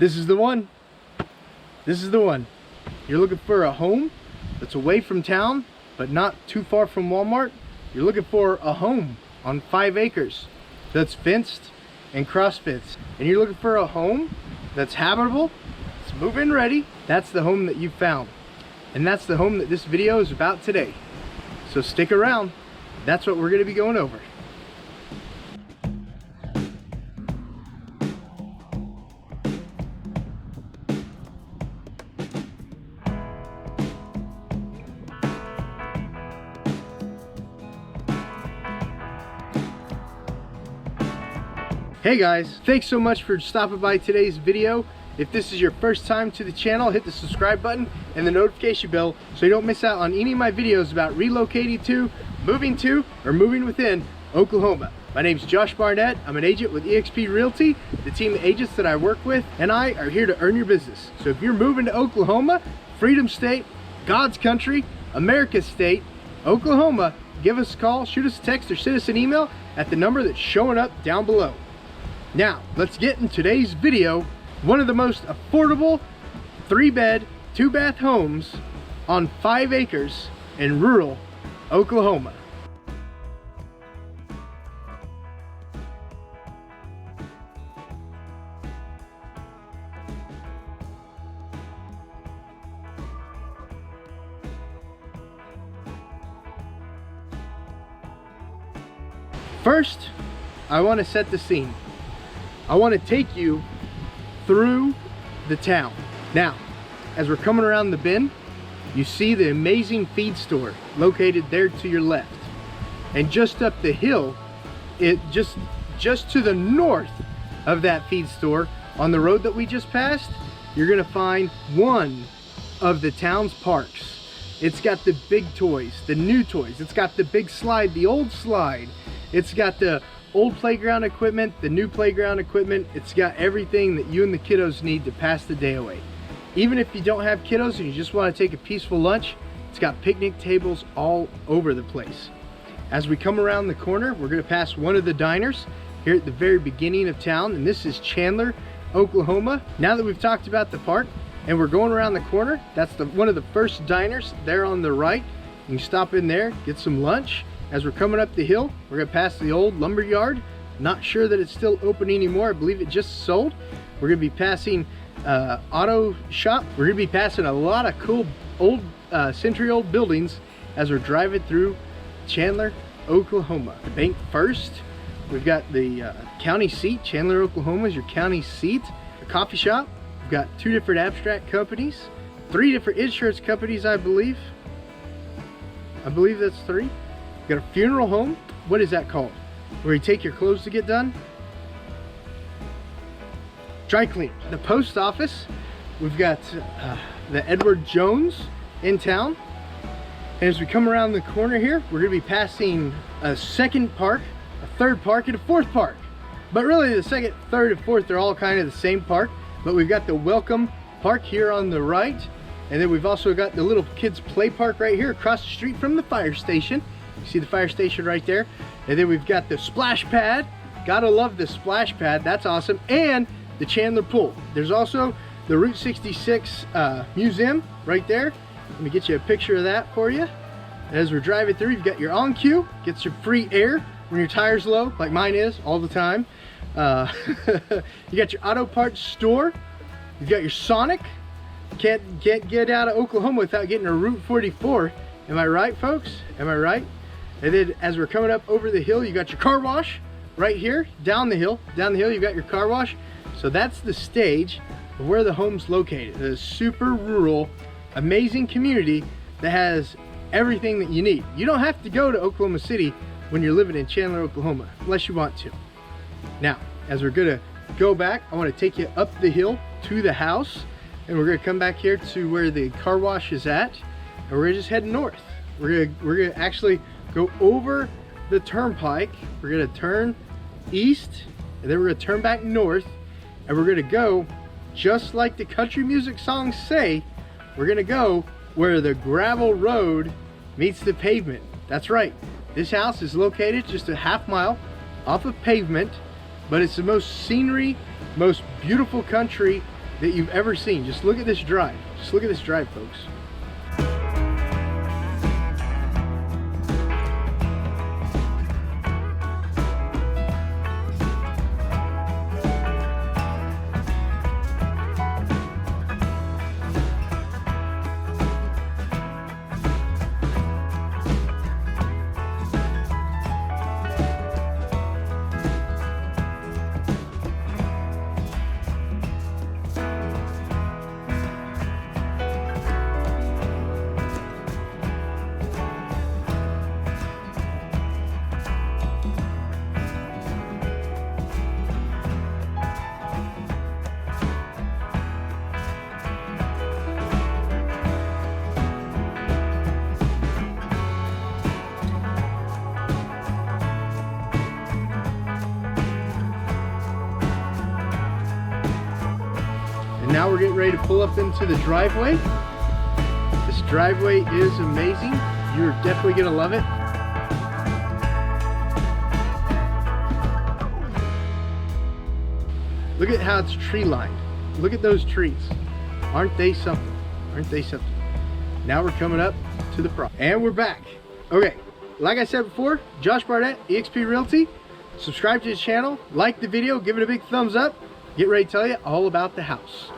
This is the one. This is the one. You're looking for a home that's away from town, but not too far from Walmart. You're looking for a home on 5 acres that's fenced and cross-fenced. And you're looking for a home that's habitable, it's move-in ready. That's the home that you found. And that's the home that this video is about today. So stick around. That's what we're going to be going over. Hey guys, thanks so much for stopping by today's video. If this is your first time to the channel, hit the subscribe button and the notification bell so you don't miss out on any of my videos about relocating to, moving to, or moving within Oklahoma. My name's Josh Barnett. I'm an agent with eXp Realty. The team of agents that I work with and I are here to earn your business. So if you're moving to Oklahoma, Freedom State, God's country, America's state, Oklahoma, give us a call, shoot us a text, or send us an email at the number that's showing up down below. Now, let's get in today's video. One of the most affordable 3-bed, 2-bath homes on 5 acres in rural Oklahoma. First, I want to set the scene. I want to take you through the town. Now, as we're coming around the bend, you see the amazing feed store located there to your left. And just up the hill, just to the north of that feed store, on the road that we just passed, you're gonna find one of the town's parks. It's got the big toys, the new toys. It's got the big slide, the old slide. It's got the old playground equipment, the new playground equipment. It's got everything that you and the kiddos need to pass the day away. Even if you don't have kiddos and you just want to take a peaceful lunch, it's got picnic tables all over the place. As we come around the corner, we're going to pass one of the diners here at the very beginning of town, and this is Chandler, Oklahoma. Now that we've talked about the park and we're going around the corner, that's one of the first diners there on the right. You can stop in there, get some lunch. As we're coming up the hill, we're gonna pass the old lumber yard. Not sure that it's still open anymore. I believe it just sold. We're gonna be passing auto shop. We're gonna be passing a lot of cool old century-old buildings as we're driving through Chandler, Oklahoma. The bank first. We've got the county seat. Chandler, Oklahoma is your county seat. A coffee shop. We've got 2 different abstract companies, 3 different insurance companies, I believe. I believe that's 3. We've got a funeral home. What is that called? Where you take your clothes to get done? Dry clean. The post office. We've got the Edward Jones in town. And as we come around the corner here, we're going to be passing a second park, a third park, and a fourth park. But really the second, third, and fourth are all kind of the same park. But we've got the Welcome Park here on the right. And then we've also got the little kids play park right here across the street from the fire station. You see the fire station right there. And then we've got the splash pad. Gotta love the splash pad. That's awesome. And the Chandler pool. There's also the Route 66 museum right there. Let me get you a picture of that for you. As we're driving through, you've got your on cue. Gets your free air when your tire's low, like mine is all the time. You got your auto parts store. You've got your Sonic. Can't get out of Oklahoma without getting a Route 44. Am I right, folks? Am I right? And then as we're coming up over the hill, you got your car wash right here. Down the hill, you got your car wash. So that's the stage of where the home's located. It's a super rural, amazing community that has everything that you need. You don't have to go to Oklahoma City when you're living in Chandler, Oklahoma, unless you want to. Now, as we're gonna go back, I want to take you up the hill to the house, and we're gonna come back here to where the car wash is at, and we're gonna just head north. We're gonna actually go over the turnpike. We're gonna turn east, and then we're gonna turn back north, and we're gonna go just like the country music songs say. We're gonna go where the gravel road meets the pavement. That's right. This house is located just a half mile off of pavement, but it's the most scenery, most beautiful country that you've ever seen. Just look at this drive. Just look at this drive, folks. Now we're getting ready to pull up into the driveway. This driveway is amazing. You're definitely gonna love it. Look at how it's tree lined. Look at those trees. Aren't they something? Aren't they something? Now we're coming up to the property. And we're back. Okay, like I said before, Josh Barnett, eXp Realty. Subscribe to the channel, like the video, give it a big thumbs up. Get ready to tell you all about the house.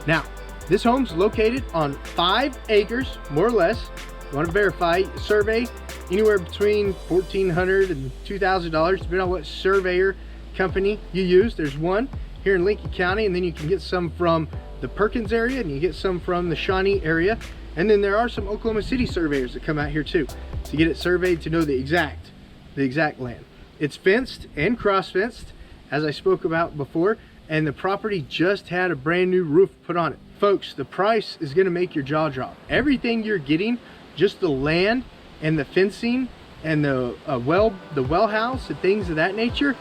Now, this home's located on 5 acres, more or less. You want to verify, survey anywhere between $1,400 and $2,000, depending on what surveyor company you use. There's one here in Lincoln County, and then you can get some from the Perkins area, and you get some from the Shawnee area, and then there are some Oklahoma City surveyors that come out here too to get it surveyed to know the exact land. It's fenced and cross-fenced, as I spoke about before, and the property just had a brand new roof put on it. Folks, the price is going to make your jaw drop. Everything you're getting, just the land and the fencing and the well house and things of that nature,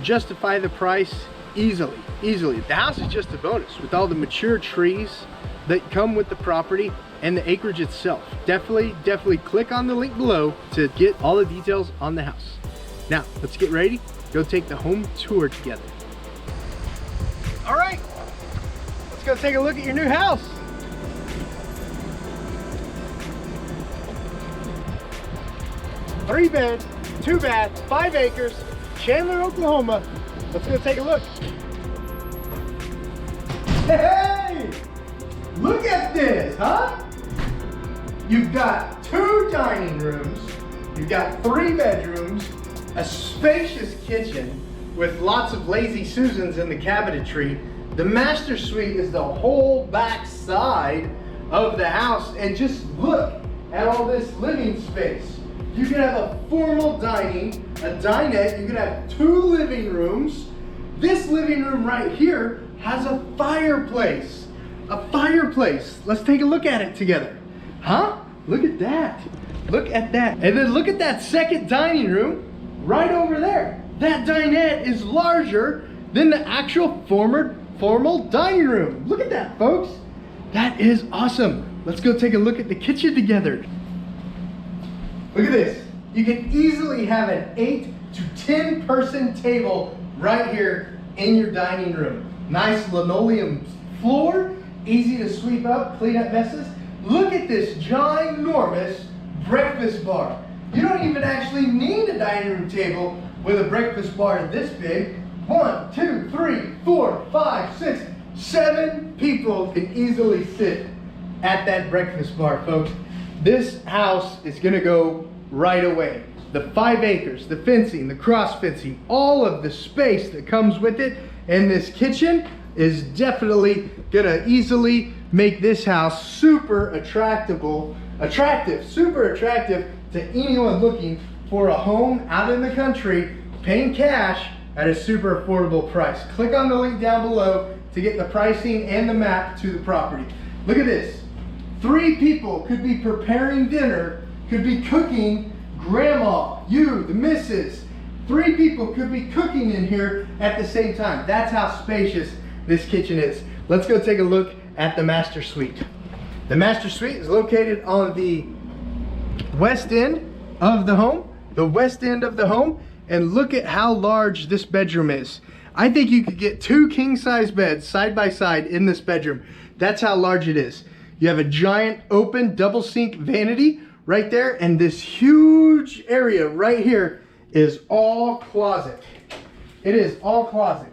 justify the price easily. The house is just a bonus with all the mature trees that come with the property and the acreage itself. Definitely click on the link below to get all the details on the house. Now let's get ready, go take the home tour together. All right, let's go take a look at your new house. Three bed, 2 bath, 5 acres, Chandler, Oklahoma. Let's go take a look. Hey, look at this, huh? You've got 2 dining rooms, you've got 3 bedrooms, a spacious kitchen with lots of lazy Susans in the cabinetry. The master suite is the whole back side of the house, and just look at all this living space. You can have a formal dining, a dinette. You can have 2 living rooms. This living room right here has a fireplace. A fireplace. Let's take a look at it together. Huh? Look at that. Look at that. And then look at that second dining room right over there. That dinette is larger than the actual formal dining room. Look at that, folks. That is awesome. Let's go take a look at the kitchen together. Look at this. You can easily have an 8 to 10 person table right here in your dining room. Nice linoleum floor, easy to sweep up, clean up messes. Look at this ginormous breakfast bar. You don't even actually need a dining room table with a breakfast bar this big. 1, 2, 3, 4, 5, 6, 7 people can easily sit at that breakfast bar, folks. This house is gonna go right away. The 5 acres, the fencing, the cross fencing, all of the space that comes with it, and this kitchen is definitely gonna easily make this house super attractive to anyone looking for a home out in the country, paying cash at a super affordable price. Click on the link down below to get the pricing and the map to the property. Look at this. 3 people could be preparing dinner, could be cooking, grandma, you, the missus. 3 people could be cooking in here at the same time. That's how spacious this kitchen is. Let's go take a look at the master suite. The master suite is located on the west end of the home. And look at how large this bedroom is. I think you could get 2 king-size beds side by side in this bedroom. That's how large it is. You have a giant open double sink vanity right there, and this huge area right here is all closet. It is all closet.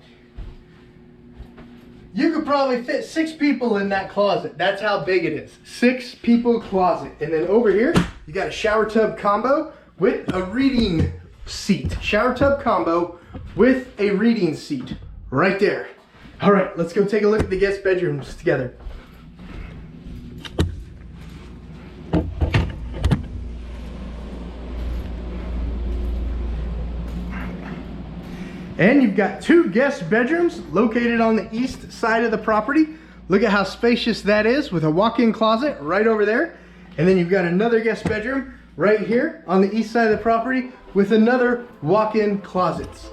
You could probably fit 6 people in that closet. That's how big it is. 6 people closet. And then over here, you got a shower tub combo with a reading seat. Shower tub combo with a reading seat right there. All right, let's go take a look at the guest bedrooms together. And you've got 2 guest bedrooms located on the east side of the property. Look at how spacious that is with a walk-in closet right over there. And then you've got another guest bedroom right here on the east side of the property with another walk-in closets.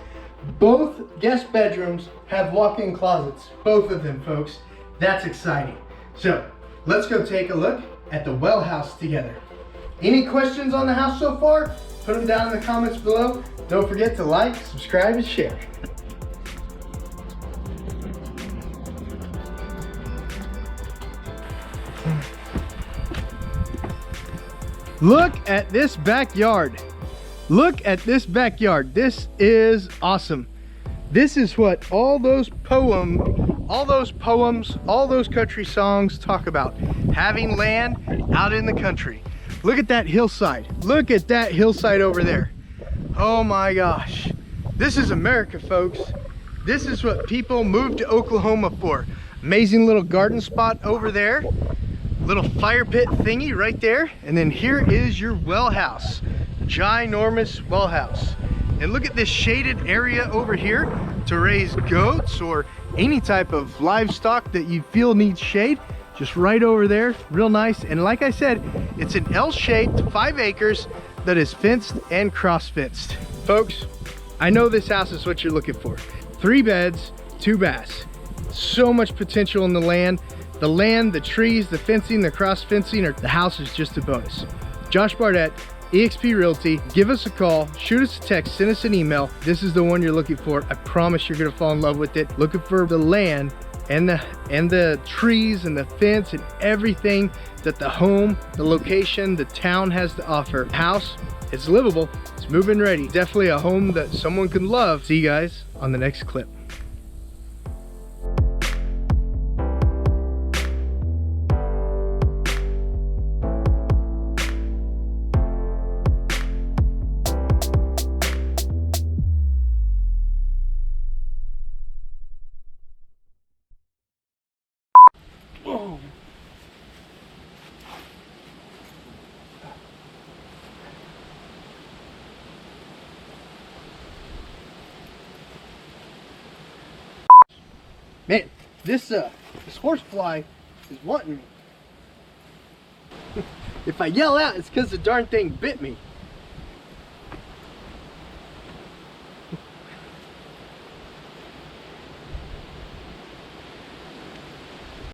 Both guest bedrooms have walk-in closets, both of them, folks. That's exciting. So let's go take a look at the well house together. Any questions on the house so far? Put them down in the comments below. Don't forget to like, subscribe, and share. Look at this backyard. Look at this backyard. This is awesome. This is what all those poems, all those country songs talk about. Having land out in the country. Look at that hillside. Look at that hillside over there. Oh my gosh. This is America, folks. This is what people moved to Oklahoma for. Amazing little garden spot over there. Little fire pit thingy right there. And then here is your well house. Ginormous well house. And look at this shaded area over here to raise goats or any type of livestock that you feel needs shade. Just right over there, real nice. And like I said, it's an L-shaped 5 acres that is fenced and cross-fenced. Folks, I know this house is what you're looking for. 3 beds, 2 baths. So much potential in the land. The land, the trees, the fencing, the cross-fencing, or the house is just a bonus. Josh Barnett, eXp Realty. Give us a call, shoot us a text, send us an email. This is the one you're looking for. I promise you're gonna fall in love with it. Looking for the land and the trees and the fence and everything that the home, the location, the town has to offer. House, it's livable, it's move-in ready. Definitely a home that someone can love. See you guys on the next clip. Whoa. Man, this horsefly is wanting me. If I yell out, it's because the darn thing bit me.